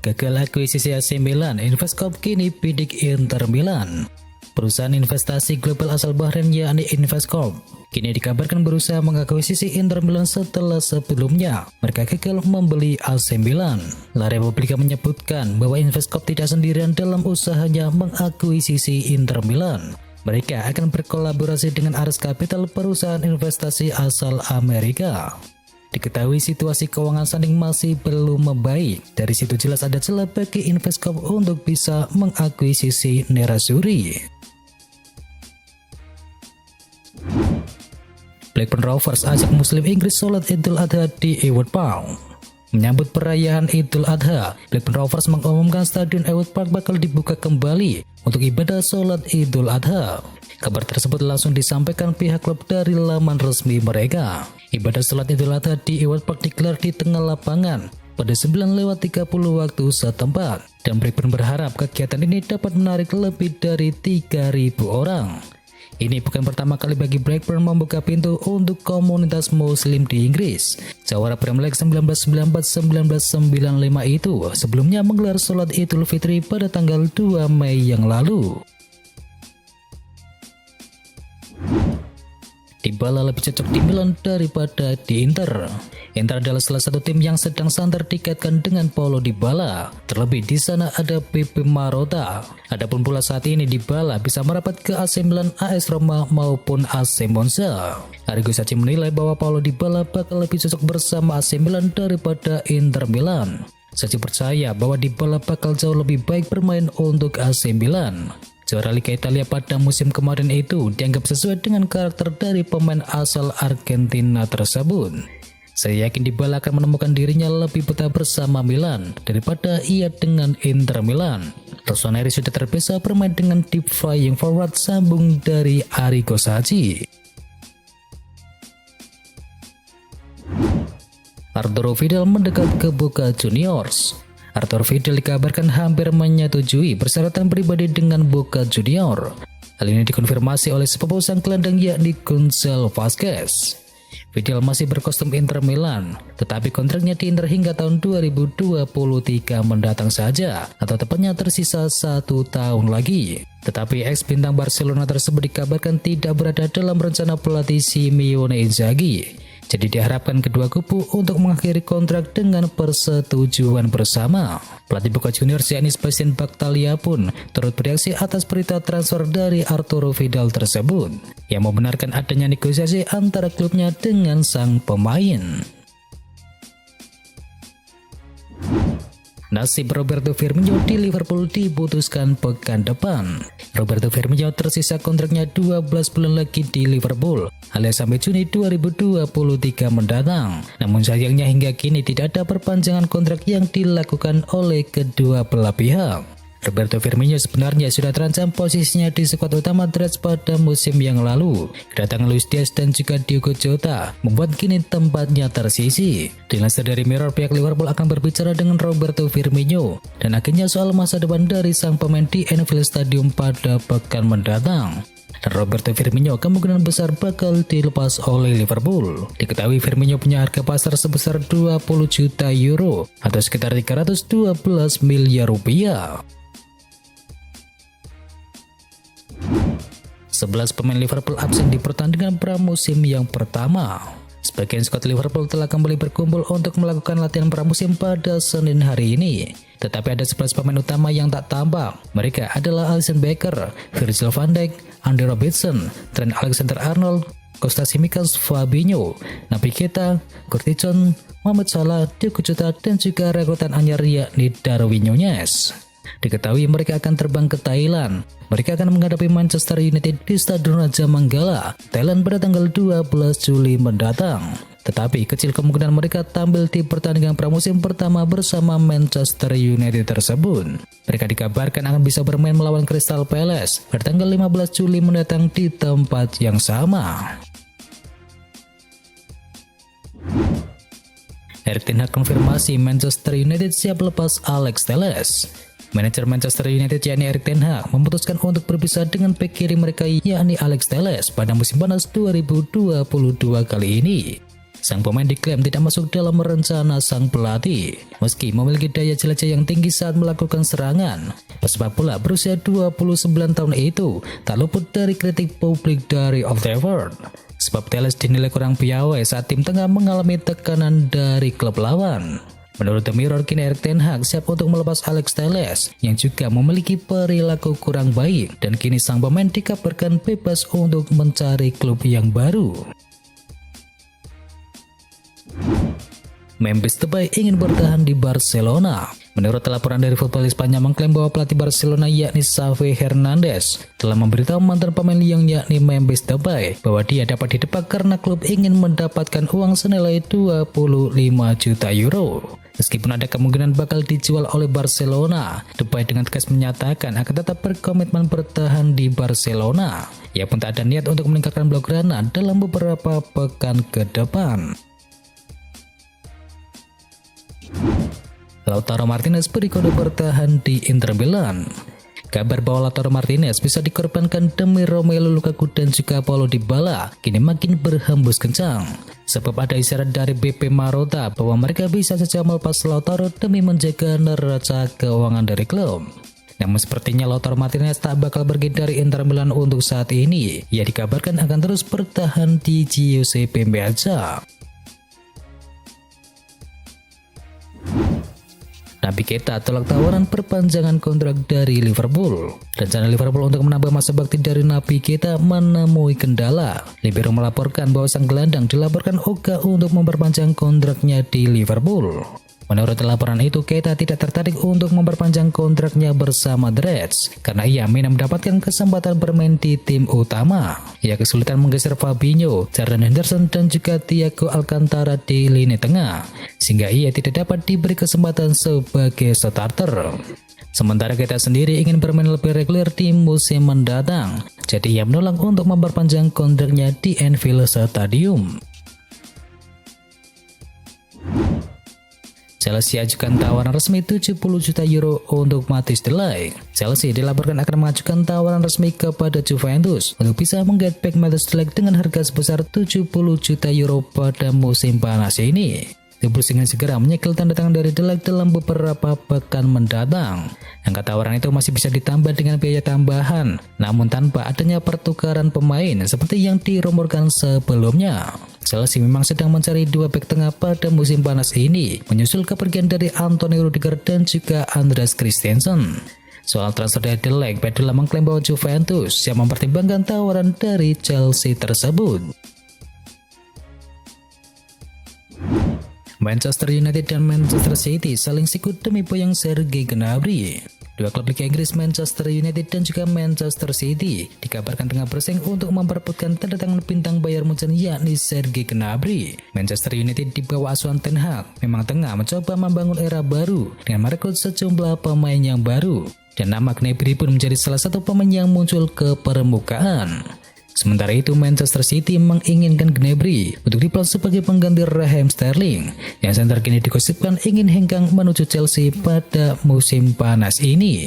Gagal akuisisi AC Milan, Investcorp kini bidik Inter Milan. Perusahaan investasi global asal Bahrain yakni Investcorp kini dikabarkan berusaha mengakuisisi Inter Milan setelah sebelumnya mereka gagal membeli AC Milan. La Repubblica menyebutkan bahwa Investcorp tidak sendirian dalam usahanya mengakuisisi Inter Milan. Mereka akan berkolaborasi dengan Ares Capital, perusahaan investasi asal Amerika. Diketahui situasi keuangan Saning masih belum membaik. Dari situ jelas ada celah bagi Investcorp untuk bisa mengakuisisi Nerazzurri. Blackburn Rovers ajak Muslim Inggris sholat Idul Adha di Ewood Park. Menyambut perayaan Idul Adha, Blackburn Rovers mengumumkan Stadion Ewood Park bakal dibuka kembali untuk ibadah sholat Idul Adha. Kabar tersebut langsung disampaikan pihak klub dari laman resmi mereka. Ibadah sholat Idul Adha di Ewood Park digelar di tengah lapangan pada 9:30 waktu setempat, dan Blackburn berharap kegiatan ini dapat menarik lebih dari 3.000 orang. Ini bukan pertama kali bagi Blackburn membuka pintu untuk komunitas Muslim di Inggris. Jawara Premier League 1994-1995 itu sebelumnya menggelar sholat Idul Fitri pada tanggal 2 Mei yang lalu. Dybala lebih cocok di Milan daripada di Inter. Inter adalah salah satu tim yang sedang santer dikaitkan dengan Paulo Dybala. Terlebih di sana ada Pepe Marotta. Adapun pula saat ini Dybala bisa merapat ke AC Milan, AS Roma maupun AC Monza. Arrigo Sacchi menilai bahwa Paulo Dybala bakal lebih cocok bersama AC Milan daripada Inter Milan. Sacchi percaya bahwa Dybala bakal jauh lebih baik bermain untuk AC Milan. Juara Liga Italia pada musim kemarin itu dianggap sesuai dengan karakter dari pemain asal Argentina tersebut. Saya yakin Dybala akan menemukan dirinya lebih betah bersama Milan daripada ia dengan Inter Milan. Rossoneri sudah terbiasa bermain dengan deep flying forward, sambung dari Arrigo Sacchi. Arturo Vidal mendekat ke Boca Juniors. Arturo Vidal dikabarkan hampir menyetujui persyaratan pribadi dengan Boca Junior. Hal ini dikonfirmasi oleh sepupu sang gelandang yakni Gonzalo Vazquez. Vidal masih berkostum Inter Milan, tetapi kontraknya di Inter hingga tahun 2023 mendatang saja, atau tepatnya tersisa 1 tahun lagi. Tetapi ex-bintang Barcelona tersebut dikabarkan tidak berada dalam rencana pelatih Simeone Inzaghi. Jadi diharapkan kedua kubu untuk mengakhiri kontrak dengan persetujuan bersama. Pelatih Boca Juniors yakni Sebastian Bagtalia pun turut bereaksi atas berita transfer dari Arturo Vidal tersebut, yang membenarkan adanya negosiasi antara klubnya dengan sang pemain. Nasib Roberto Firmino di Liverpool diputuskan pekan depan. Roberto Firmino tersisa kontraknya 12 bulan lagi di Liverpool, alias sampai Juni 2023 mendatang. Namun sayangnya hingga kini tidak ada perpanjangan kontrak yang dilakukan oleh kedua belah pihak. Roberto Firmino sebenarnya sudah terancam posisinya di skuad utama Reds pada musim yang lalu. Kedatangan Luis Diaz dan juga Diogo Jota membuat kini tempatnya tersisi. Dilansir dari Mirror, pihak Liverpool akan berbicara dengan Roberto Firmino dan akhirnya soal masa depan dari sang pemain di Anfield Stadium pada pekan mendatang. Dan Roberto Firmino kemungkinan besar bakal dilepas oleh Liverpool. Diketahui Firmino punya harga pasar sebesar 20 juta euro atau sekitar 312 miliar rupiah. 11 pemain Liverpool absen di pertandingan pramusim yang pertama. Sebagian skuad Liverpool telah kembali berkumpul untuk melakukan latihan pramusim pada Senin hari ini. Tetapi ada 11 pemain utama yang tak tampak. Mereka adalah Alisson Becker, Virgil van Dijk, Andy Robertson, Trent Alexander-Arnold, Kostas Tsimikas, Fabinho, Naby Keita, Curtis Jones, Mohamed Salah, Diogo Jota, dan juga rekrutan anyar yakni Darwin Núñez. Diketahui mereka akan terbang ke Thailand. Mereka akan menghadapi Manchester United di Stadion Raja Manggala, Thailand pada tanggal 12 Juli mendatang. Tetapi kecil kemungkinan mereka tampil di pertandingan pramusim pertama bersama Manchester United tersebut. Mereka dikabarkan akan bisa bermain melawan Crystal Palace pada tanggal 15 Juli mendatang di tempat yang sama. Erik ten Hag konfirmasi Manchester United siap lepas Alex Telles. Manajer Manchester United yakni Erik ten Hag memutuskan untuk berpisah dengan bek kiri mereka yakni Alex Telles pada musim panas 2022 kali ini. Sang pemain diklaim tidak masuk dalam rencana sang pelatih, meski memiliki daya jelajah yang tinggi saat melakukan serangan. Pesepak bola berusia 29 tahun itu tak luput dari kritik publik dari Old Trafford, sebab Telles dinilai kurang piawai saat tim tengah mengalami tekanan dari klub lawan. Menurut The Mirror, kini Erik ten Hag siap untuk melepas Alex Telles yang juga memiliki perilaku kurang baik, dan kini sang pemain dikabarkan bebas untuk mencari klub yang baru. Memphis Depay ingin bertahan di Barcelona. Menurut laporan dari Football Spanyol mengklaim bahwa pelatih Barcelona yakni Xavi Hernandez telah memberitahu mantan pemain Lyon yakni Memphis Depay bahwa dia dapat didepak karena klub ingin mendapatkan uang senilai 25 juta euro. Meskipun ada kemungkinan bakal dijual oleh Barcelona, Depay dengan tegas menyatakan akan tetap berkomitmen bertahan di Barcelona. Ia pun tak ada niat untuk meninggalkan Blaugrana dalam beberapa pekan ke depan. Lautaro Martinez beri kode bertahan di Inter Milan. Kabar bahwa Lautaro Martinez bisa dikorbankan demi Romelu Lukaku dan juga Paulo Dybala kini makin berhembus kencang. Sebab ada isyarat dari BP Marotta bahwa mereka bisa saja melepas Lautaro demi menjaga neraca keuangan dari klub. Namun sepertinya Lautaro Martinez tak bakal pergi dari Inter Milan untuk saat ini. Ia dikabarkan akan terus bertahan di Giuseppe Meazza. Naby Keita tolak tawaran perpanjangan kontrak dari Liverpool. Rencana Liverpool untuk menambah masa bakti dari Naby Keita menemui kendala. Libero melaporkan bahwa sang gelandang dilaporkan ogah untuk memperpanjang kontraknya di Liverpool. Menurut laporan itu, Keita tidak tertarik untuk memperpanjang kontraknya bersama The Reds karena ia ingin mendapatkan kesempatan bermain di tim utama. Ia kesulitan menggeser Fabinho, Jordan Henderson dan juga Thiago Alcantara di lini tengah, sehingga ia tidak dapat diberi kesempatan sebagai starter. Sementara Keita sendiri ingin bermain lebih reguler di musim mendatang, jadi ia menolak untuk memperpanjang kontraknya di Anfield Stadium. Chelsea ajukan tawaran resmi 70 juta euro untuk Matthijs de Ligt. Chelsea dilaporkan akan mengajukan tawaran resmi kepada Juventus untuk bisa menggait back Matthijs de Ligt dengan harga sebesar 70 juta euro pada musim panas ini. The Blues ingin segera menyegel tanda tangan dari de Ligt dalam beberapa pekan mendatang. Angka tawaran itu masih bisa ditambah dengan biaya tambahan, namun tanpa adanya pertukaran pemain seperti yang dirumorkan sebelumnya. Chelsea memang sedang mencari dua bek tengah pada musim panas ini, menyusul kepergian dari Antonio Rudiger dan juga Andreas Christensen. Soal transfer dari de Ligt, Pedro mengklaim bahwa Juventus yang mempertimbangkan tawaran dari Chelsea tersebut. Manchester United dan Manchester City saling sikut demi boyong Serge Gnabry. Dua klub Liga Inggris, Manchester United dan juga Manchester City, dikabarkan tengah bersaing untuk memperebutkan tanda tangan bintang Bayern Munchen yakni Serge Gnabry. Manchester United di bawah asuhan Ten Hag memang tengah mencoba membangun era baru dengan merekrut sejumlah pemain yang baru, dan nama Gnabry pun menjadi salah satu pemain yang muncul ke permukaan. Sementara itu, Manchester City menginginkan Gnabry untuk dipelat sebagai pengganti Raheem Sterling yang saat terkini digosipkan ingin hengkang menuju Chelsea pada musim panas ini.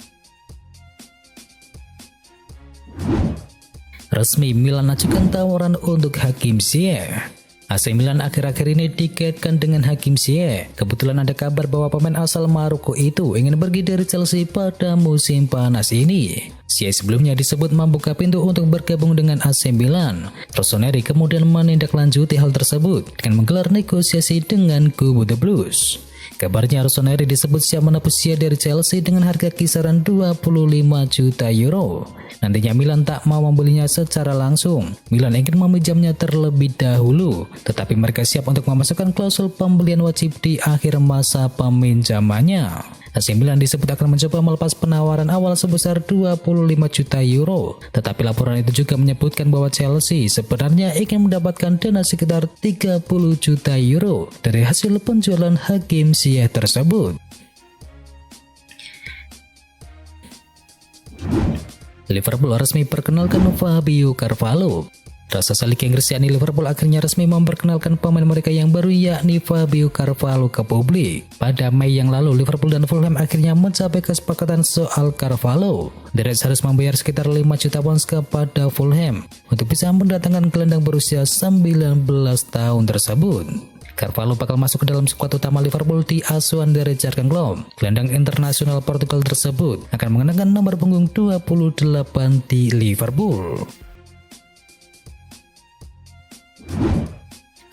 Resmi, Milan ajukan tawaran untuk Hakim Ziyech. AC Milan akhir-akhir ini dikaitkan dengan Hakim Ziyech. Kebetulan ada kabar bahwa pemain asal Maroko itu ingin pergi dari Chelsea pada musim panas ini. Ziyech sebelumnya disebut membuka pintu untuk bergabung dengan AC Milan. Rossoneri kemudian menindaklanjuti hal tersebut dengan menggelar negosiasi dengan kubu The Blues. Kabarnya Rossoneri disebut siap menebus Ziyech dari Chelsea dengan harga kisaran 25 juta euro. Nantinya Milan tak mau membelinya secara langsung. Milan ingin meminjamnya terlebih dahulu, tetapi mereka siap untuk memasukkan klausul pembelian wajib di akhir masa peminjamannya. AC Milan disebut akan mencoba melepas penawaran awal sebesar 25 juta euro, tetapi laporan itu juga menyebutkan bahwa Chelsea sebenarnya ingin mendapatkan dana sekitar 30 juta euro dari hasil penjualan Hakim Ziyech tersebut. Liverpool resmi perkenalkan Fabio Carvalho. Raksasa Liga Inggris yakni Liverpool akhirnya resmi memperkenalkan pemain mereka yang baru yakni Fabio Carvalho ke publik. Pada Mei yang lalu, Liverpool dan Fulham akhirnya mencapai kesepakatan soal Carvalho. The Reds harus membayar sekitar 5 juta pounds kepada Fulham untuk bisa mendatangkan gelandang berusia 19 tahun tersebut. Carvalho bakal masuk ke dalam skuad utama Liverpool di asuhan dari Jurgen Klopp. Gelandang internasional Portugal tersebut akan mengenakan nomor punggung 28 di Liverpool.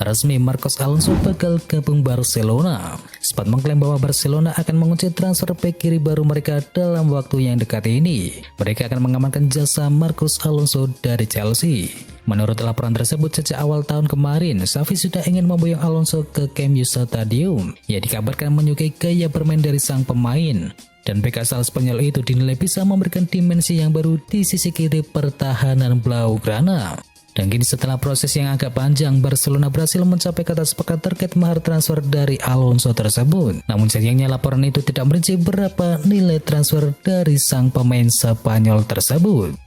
Resmi Marcos Alonso bakal gabung Barcelona. Sempat mengklaim bahwa Barcelona akan mengunci transfer bek kiri baru mereka dalam waktu yang dekat ini. Mereka akan mengamankan jasa Marcos Alonso dari Chelsea. Menurut laporan tersebut, sejak awal tahun kemarin, Xavi sudah ingin memboyong Alonso ke Camp Nou Stadium. Ia dikabarkan menyukai gaya bermain dari sang pemain. Dan bek asal Spanyol itu dinilai bisa memberikan dimensi yang baru di sisi kiri pertahanan Blaugrana. Dan kini setelah proses yang agak panjang, Barcelona berhasil mencapai kata sepakat terkait mahar transfer dari Alonso tersebut. Namun sayangnya laporan itu tidak merinci berapa nilai transfer dari sang pemain Spanyol tersebut.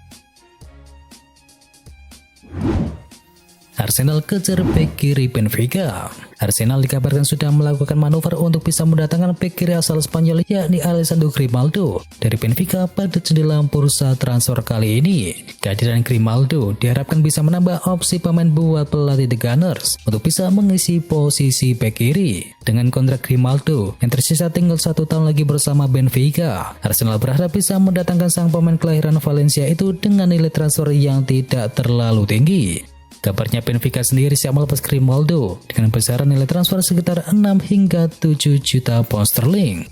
Arsenal kejar bek kiri Benfica. Arsenal dikabarkan sudah melakukan manuver untuk bisa mendatangkan bek kiri asal Spanyol yakni Alessandro Grimaldo dari Benfica pada jendela bursa transfer kali ini. Kehadiran Grimaldo diharapkan bisa menambah opsi pemain buat pelatih The Gunners untuk bisa mengisi posisi bek kiri. Dengan kontrak Grimaldo yang tersisa tinggal 1 tahun lagi bersama Benfica, Arsenal berharap bisa mendatangkan sang pemain kelahiran Valencia itu dengan nilai transfer yang tidak terlalu tinggi. Kabarnya Benfica sendiri siap melepas Grimaldo dengan besaran nilai transfer sekitar 6 hingga 7 juta pound sterling.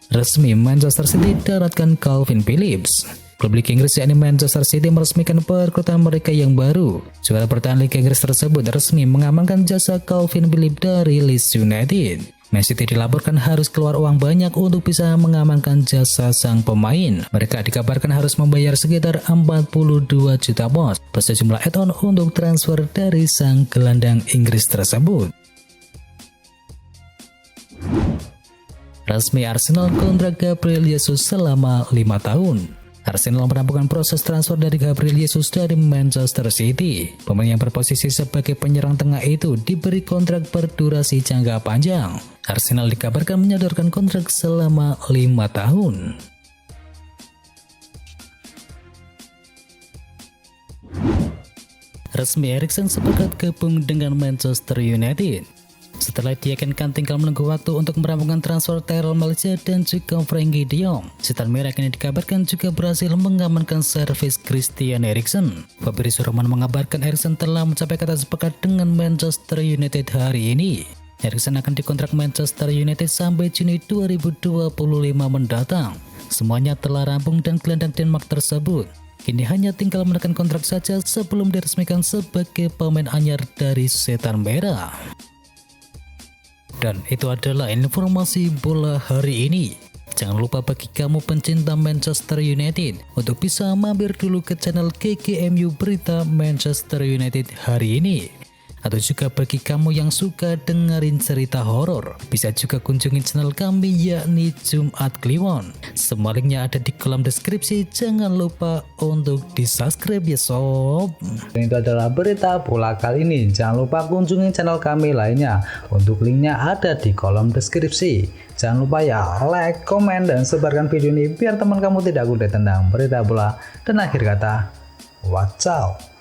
Resmi Manchester City daratkan Calvin Phillips. Klub Liga Inggris yakni Manchester City meresmikan perekrutan mereka yang baru. Juara bertahan Liga Inggris tersebut resmi mengamankan jasa Calvin Phillips dari Leeds United. Man City dilaporkan harus keluar uang banyak untuk bisa mengamankan jasa sang pemain. Mereka dikabarkan harus membayar sekitar 42 juta pound plus sejumlah add-on untuk transfer dari sang gelandang Inggris tersebut. Resmi Arsenal kontrak Gabriel Jesus selama 5 tahun. Arsenal merampungkan proses transfer dari Gabriel Jesus dari Manchester City. Pemain yang berposisi sebagai penyerang tengah itu diberi kontrak berdurasi jangka panjang. Arsenal dikabarkan menyodorkan kontrak selama 5 tahun. Resmi Eriksen sepakat gabung dengan Manchester United. Setelah diyakinkan tinggal menunggu waktu untuk merampungkan transfer Tyrell Malaysia dan juga Frenkie de Jong, Setan Merah ini dikabarkan juga berhasil mengamankan servis Christian Eriksen. Fabrizio Romano mengabarkan Eriksen telah mencapai kata sepakat dengan Manchester United hari ini. Eriksen akan dikontrak Manchester United sampai Juni 2025 mendatang. Semuanya telah rampung dan gelandang Denmark tersebut kini hanya tinggal menekan kontrak saja sebelum diresmikan sebagai pemain anyar dari Setan Merah. Dan itu adalah informasi bola hari ini. Jangan lupa bagi kamu pencinta Manchester United untuk bisa mampir dulu ke channel GGMU Berita Manchester United hari ini. Atau juga bagi kamu yang suka dengerin cerita horor, bisa juga kunjungi channel kami yakni Jumat Kliwon. Semua linknya ada di kolom deskripsi. Jangan lupa untuk di subscribe ya sob. Itu adalah berita bola kali ini. Jangan lupa kunjungi channel kami lainnya. Untuk linknya ada di kolom deskripsi. Jangan lupa ya like, komen, dan sebarkan video ini biar teman kamu tidak kudet tentang berita bola. Dan akhir kata, wacau.